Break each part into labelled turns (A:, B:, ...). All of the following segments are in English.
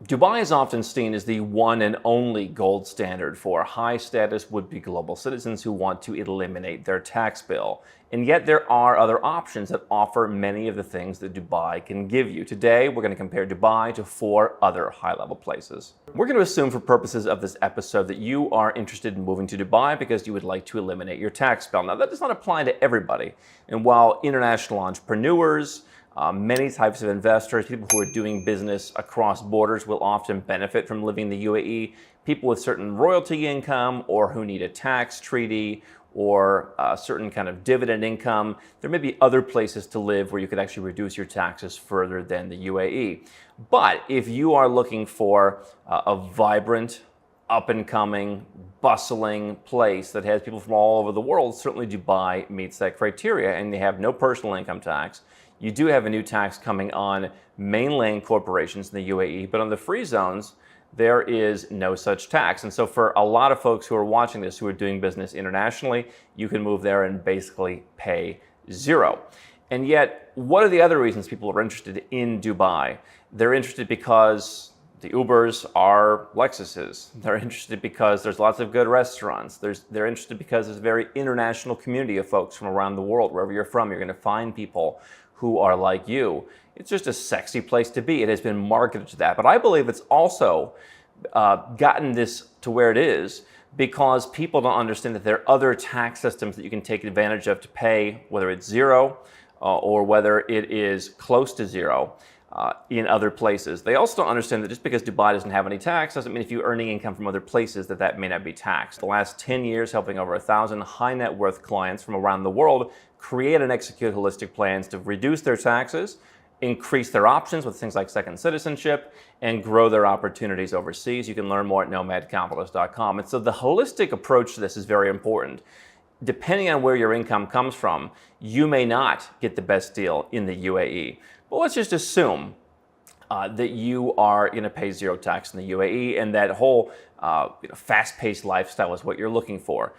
A: Dubai is often seen as the one and only gold standard for high status would-be global citizens who want to eliminate their tax bill. And yet there are other options that offer many of the things that Dubai can give you. Today, we're going to compare Dubai to 4 other high-level places. We're going to assume for purposes of this episode that you are interested in moving to Dubai because you would like to eliminate your tax bill. Now, that does not apply to everybody. And while international entrepreneurs, many types of investors, people who are doing business across borders will often benefit from living in the UAE. People with certain royalty income or who need a tax treaty or a certain kind of dividend income. There may be other places to live where you could actually reduce your taxes further than the UAE. But if you are looking for a vibrant, up-and-coming, bustling place that has people from all over the world, certainly Dubai meets that criteria, and they have no personal income tax. You do have a new tax coming on mainland corporations in the UAE, but on the free zones, there is no such tax. And so for a lot of folks who are watching this, who are doing business internationally, you can move there and basically pay zero. And yet, what are the other reasons people are interested in Dubai? They're interested because the Ubers are Lexuses. They're interested because there's lots of good restaurants. They're interested because there's a very international community of folks from around the world. Wherever you're from, you're going to find people who are like you. It's just a sexy place to be. It has been marketed to that. But I believe it's also gotten this to where it is because people don't understand that there are other tax systems that you can take advantage of to pay, whether it's zero or whether it is close to zero in other places. They also don't understand that just because Dubai doesn't have any tax doesn't mean if you're earning income from other places that may not be taxed. The last 10 years helping over 1,000 high net worth clients from around the world create and execute holistic plans to reduce their taxes, increase their options with things like second citizenship, and grow their opportunities overseas. You can learn more at nomadcapitalist.com. And so the holistic approach to this is very important. Depending on where your income comes from, you may not get the best deal in the UAE. But let's just assume that you are going to pay zero tax in the UAE and that whole fast-paced lifestyle is what you're looking for.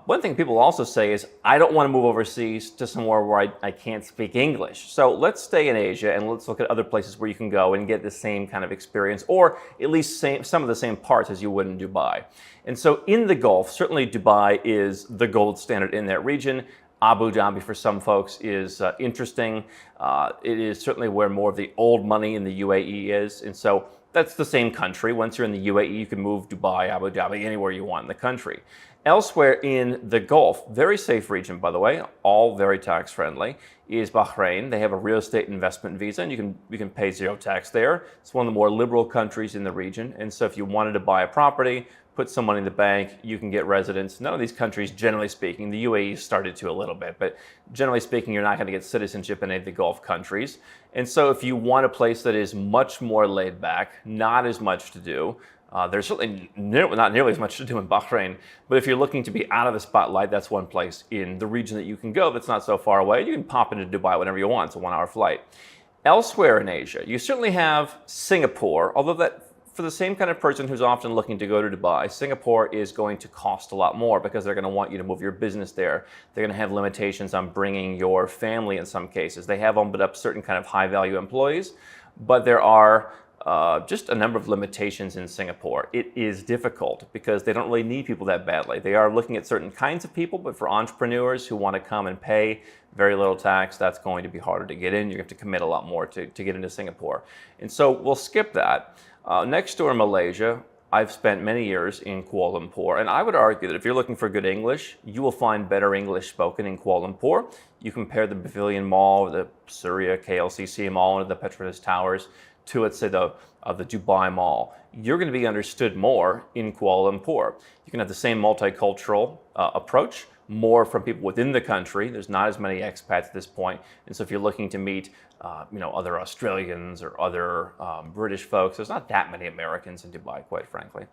A: One thing people also say is, I don't want to move overseas to somewhere where I can't speak English. So let's stay in Asia and let's look at other places where you can go and get the same kind of experience, or at least some of the same parts as you would in Dubai. And so in the Gulf, certainly Dubai is the gold standard in that region. Abu Dhabi for some folks is interesting. It is certainly where more of the old money in the UAE is. And so that's the same country. Once you're in the UAE, you can move Dubai, Abu Dhabi, anywhere you want in the country. Elsewhere in the Gulf, very safe region, by the way, all very tax friendly, is Bahrain. They have a real estate investment visa, and you can pay zero tax there. It's one of the more liberal countries in the region. And so if you wanted to buy a property, put some money in the bank, you can get residence. None of these countries, generally speaking, the UAE started to a little bit, but generally speaking, you're not going to get citizenship in any of the Gulf countries. And so if you want a place that is much more laid back, not as much to do, there's certainly not nearly as much to do in Bahrain, but if you're looking to be out of the spotlight, that's one place in the region that you can go that's not so far away. You can pop into Dubai whenever you want. It's a 1-hour flight. Elsewhere in Asia, you certainly have Singapore, although that for the same kind of person who's often looking to go to Dubai, Singapore is going to cost a lot more because they're going to want you to move your business there. They're going to have limitations on bringing your family in some cases. They have opened up certain kind of high-value employees, but there are just a number of limitations in Singapore. It is difficult because they don't really need people that badly. They are looking at certain kinds of people, but for entrepreneurs who want to come and pay very little tax, that's going to be harder to get in. You have to commit a lot more to get into Singapore. And so we'll skip that. Next door in Malaysia, I've spent many years in Kuala Lumpur, and I would argue that if you're looking for good English, you will find better English spoken in Kuala Lumpur. You compare the Pavilion Mall, the Surya KLCC Mall, and the Petronas Towers to, let's say, the Dubai Mall. You're going to be understood more in Kuala Lumpur. You can have the same multicultural approach, more from people within the country. There's not as many expats at this point. And so if you're looking to meet other Australians or other British folks, there's not that many Americans in Dubai, quite frankly.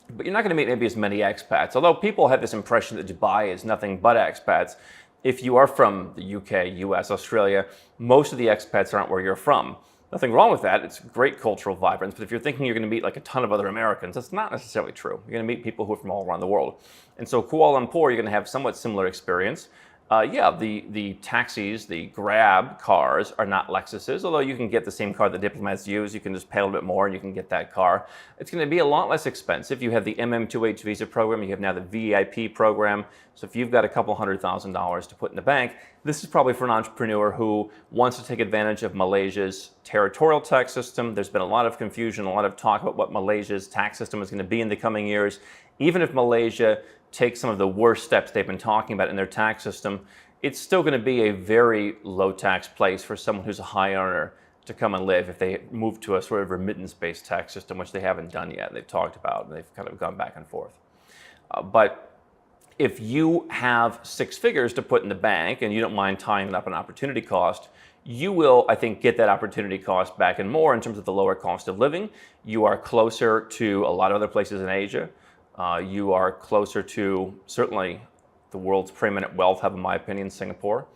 A: But you're not going to meet maybe as many expats. Although people have this impression that Dubai is nothing but expats. If you are from the UK, US, Australia, most of the expats aren't where you're from. Nothing wrong with that. It's great cultural vibrance. But if you're thinking you're going to meet like a ton of other Americans, that's not necessarily true. You're going to meet people who are from all around the world. And so Kuala Lumpur, you're going to have somewhat similar experience. Yeah, the taxis, the Grab cars are not Lexuses, although you can get the same car that diplomats use. You can just pay a little bit more and you can get that car. It's going to be a lot less expensive. You have the MM2H visa program. You have now the VIP program. So if you've got a couple $100,000 to put in the bank, this is probably for an entrepreneur who wants to take advantage of Malaysia's territorial tax system. There's been a lot of confusion, a lot of talk about what Malaysia's tax system is going to be in the coming years. Even if Malaysia take some of the worst steps they've been talking about in their tax system, it's still going to be a very low tax place for someone who's a high earner to come and live if they move to a sort of remittance-based tax system, which they haven't done yet. They've talked about and they've kind of gone back and forth. But if you have six figures to put in the bank and you don't mind tying it up an opportunity cost, you will, I think, get that opportunity cost back and more in terms of the lower cost of living. You are closer to a lot of other places in Asia. You are closer to, certainly, the world's preeminent wealth hub, in my opinion, Singapore.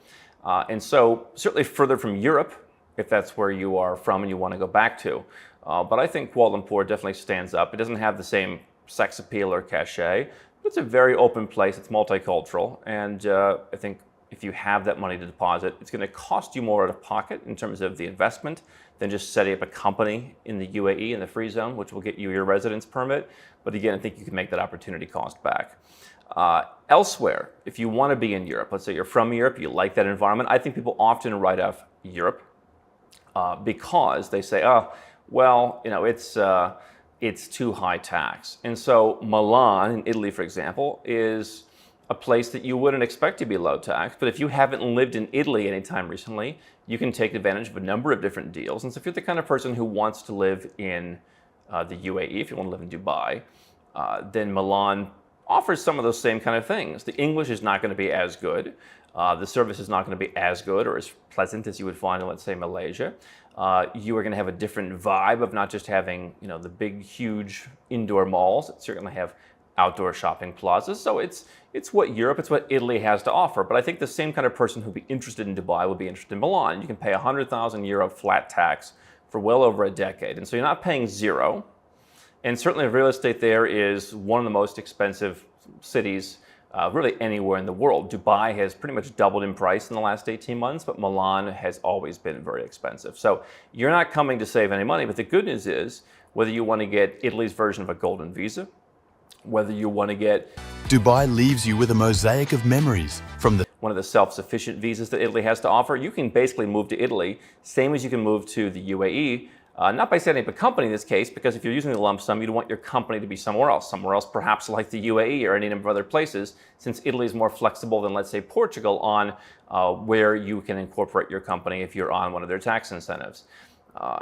A: And so certainly further from Europe, if that's where you are from and you want to go back to. But I think Kuala Lumpur definitely stands up. It doesn't have the same sex appeal or cachet. But it's a very open place. It's multicultural. And I think if you have that money to deposit, it's going to cost you more out of pocket in terms of the investment than just setting up a company in the UAE in the free zone, which will get you your residence permit. But again, I think you can make that opportunity cost back. Elsewhere, if you want to be in Europe, let's say you're from Europe, you like that environment, I think people often write off Europe because they say, oh, well, it's too high tax. And so Milan in Italy, for example, is a place that you wouldn't expect to be low tax. But if you haven't lived in Italy anytime recently, you can take advantage of a number of different deals. And so if you're the kind of person who wants to live in the UAE, if you want to live in Dubai, then Milan offers some of those same kind of things. The English is not going to be as good. The service is not going to be as good or as pleasant as you would find in, let's say, Malaysia. You are going to have a different vibe of not just having, the big, huge indoor malls. It's you're going to have outdoor shopping plazas. So it's what Europe, it's what Italy has to offer. But I think the same kind of person who'd be interested in Dubai would be interested in Milan. You can pay 100,000 euro flat tax for well over a decade. And so you're not paying zero. And certainly real estate there is one of the most expensive cities really anywhere in the world. Dubai has pretty much doubled in price in the last 18 months, but Milan has always been very expensive. So you're not coming to save any money. But the good news is, whether you want to get Italy's version of a golden visa, whether you want to get
B: Dubai leaves you with a mosaic of memories from
A: one of the self-sufficient visas that Italy has to offer, you can basically move to Italy, same as you can move to the UAE, not by setting up a company in this case, because if you're using the lump sum, you'd want your company to be somewhere else perhaps like the UAE or any number of other places, since Italy is more flexible than, let's say, Portugal on where you can incorporate your company if you're on one of their tax incentives.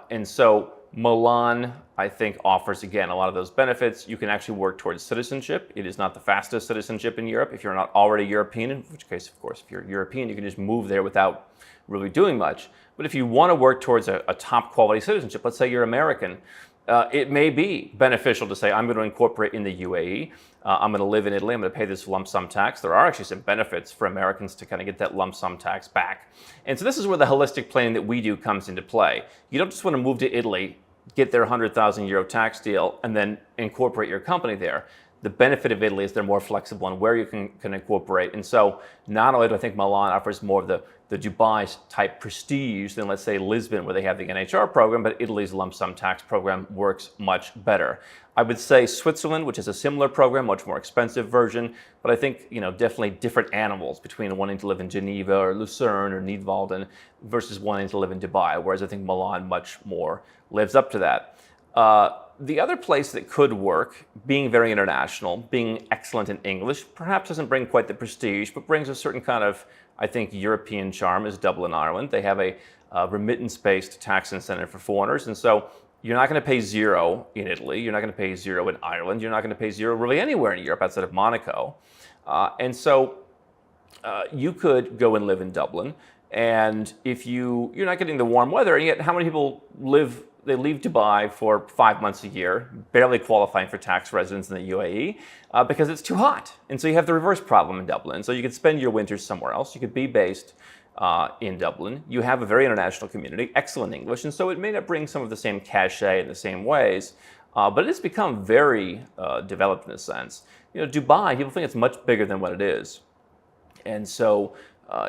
A: And so Milan, I think, offers, again, a lot of those benefits. You can actually work towards citizenship. It is not the fastest citizenship in Europe if you're not already European, in which case, of course, if you're European, you can just move there without really doing much. But if you want to work towards a top quality citizenship, let's say you're American, it may be beneficial to say, I'm going to incorporate in the UAE. I'm going to live in Italy. I'm going to pay this lump sum tax. There are actually some benefits for Americans to kind of get that lump sum tax back. And so this is where the holistic planning that we do comes into play. You don't just want to move to Italy, get their 100,000 euro tax deal, and then incorporate your company there. The benefit of Italy is they're more flexible on where you can incorporate. And so not only do I think Milan offers more of the Dubai type prestige than, let's say, Lisbon, where they have the NHR program, but Italy's lump sum tax program works much better. I would say Switzerland, which is a similar program, much more expensive version, but I think, definitely different animals between wanting to live in Geneva or Lucerne or Nidwalden versus wanting to live in Dubai, whereas I think Milan much more lives up to that. The other place that could work, being very international, being excellent in English, perhaps doesn't bring quite the prestige, but brings a certain kind of, I think, European charm, is Dublin, Ireland. They have a remittance-based tax incentive for foreigners, and so you're not going to pay zero in Italy. You're not going to pay zero in Ireland. You're not going to pay zero really anywhere in Europe outside of Monaco. And so you could go and live in Dublin, and if you're not getting the warm weather, and yet how many people they leave Dubai for 5 months a year, barely qualifying for tax residence in the UAE, because it's too hot. And so you have the reverse problem in Dublin. So you could spend your winters somewhere else. You could be based in Dublin. You have a very international community, excellent English, and so it may not bring some of the same cachet in the same ways, but it's become very developed in a sense. Dubai, people think it's much bigger than what it is. And so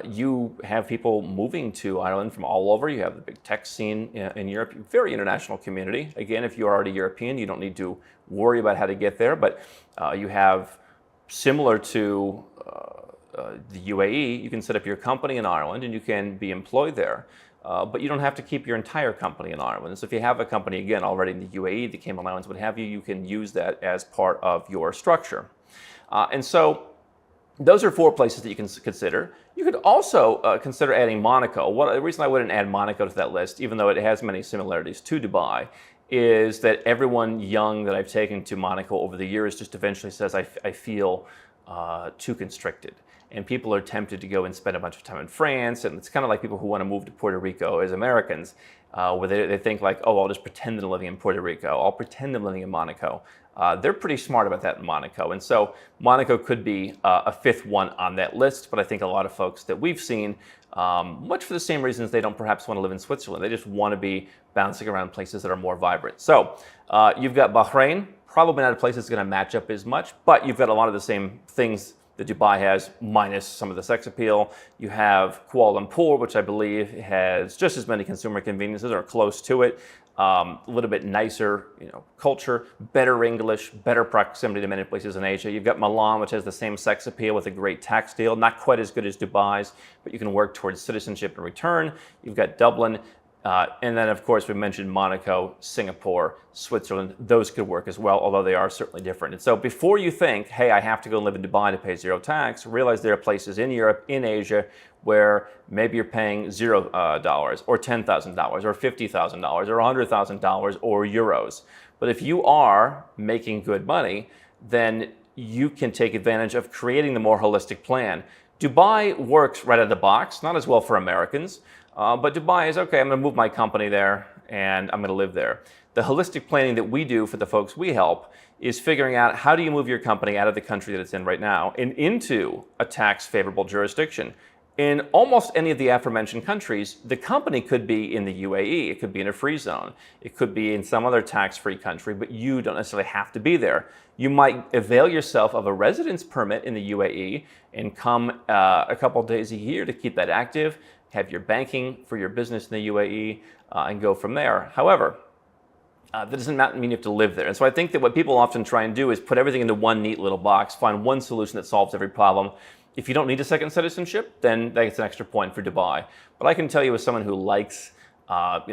A: you have people moving to Ireland from all over. You have the big tech scene in Europe, very international community. Again, if you're already European, you don't need to worry about how to get there, but you have, similar to the UAE, you can set up your company in Ireland and you can be employed there. But you don't have to keep your entire company in Ireland. So if you have a company, again, already in the UAE, the Cayman Islands, what have you, you can use that as part of your structure. And so those are 4 places that you can consider. You could also consider adding Monaco. The reason I wouldn't add Monaco to that list, even though it has many similarities to Dubai, is that everyone young that I've taken to Monaco over the years just eventually says, I feel too constricted. And people are tempted to go and spend a bunch of time in France. And it's kind of like people who want to move to Puerto Rico as Americans, where they think like, oh, I'll just pretend that I'm living in Puerto Rico. I'll pretend I'm living in Monaco. They're pretty smart about that in Monaco. And so Monaco could be a 5th one on that list. But I think a lot of folks that we've seen, much for the same reasons they don't perhaps want to live in Switzerland. They just want to be bouncing around places that are more vibrant. So you've got Bahrain, probably not a place that's going to match up as much, but you've got a lot of the same things that Dubai has, minus some of the sex appeal. You have Kuala Lumpur, which I believe has just as many consumer conveniences or close to it. A little bit nicer, culture, better English, better proximity to many places in Asia. You've got Milan, which has the same sex appeal with a great tax deal, not quite as good as Dubai's, but you can work towards citizenship in return. You've got Dublin. And then, of course, we mentioned Monaco, Singapore, Switzerland. Those could work as well, although they are certainly different. And so before you think, hey, I have to go live in Dubai to pay 0 tax, realize there are places in Europe, in Asia, where maybe you're paying $0 or $10,000 or $50,000 or $100,000 or euros. But if you are making good money, then you can take advantage of creating the more holistic plan. Dubai works right out of the box, not as well for Americans. But Dubai is, okay, I'm going to move my company there and I'm going to live there. The holistic planning that we do for the folks we help is figuring out how do you move your company out of the country that it's in right now and into a tax favorable jurisdiction. In almost any of the aforementioned countries, the company could be in the UAE, it could be in a free zone, it could be in some other tax-free country, but you don't necessarily have to be there. You might avail yourself of a residence permit in the UAE and come a couple of days a year to keep that active, have your banking for your business in the UAE, and go from there. However, that doesn't mean you have to live there. And so I think that what people often try and do is put everything into one neat little box, find one solution that solves every problem. If you don't need a second citizenship, then that's an extra point for Dubai. But I can tell you, as someone who likes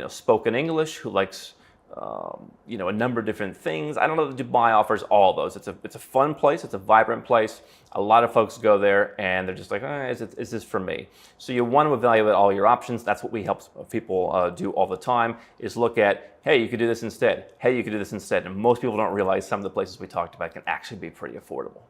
A: spoken English, who likes a number of different things, I don't know that Dubai offers all those. It's a fun place, it's a vibrant place. A lot of folks go there and they're just like, is this for me? So you want to evaluate all your options. That's what we help people do all the time, is look at, hey, you could do this instead. Hey, you could do this instead. And most people don't realize some of the places we talked about can actually be pretty affordable.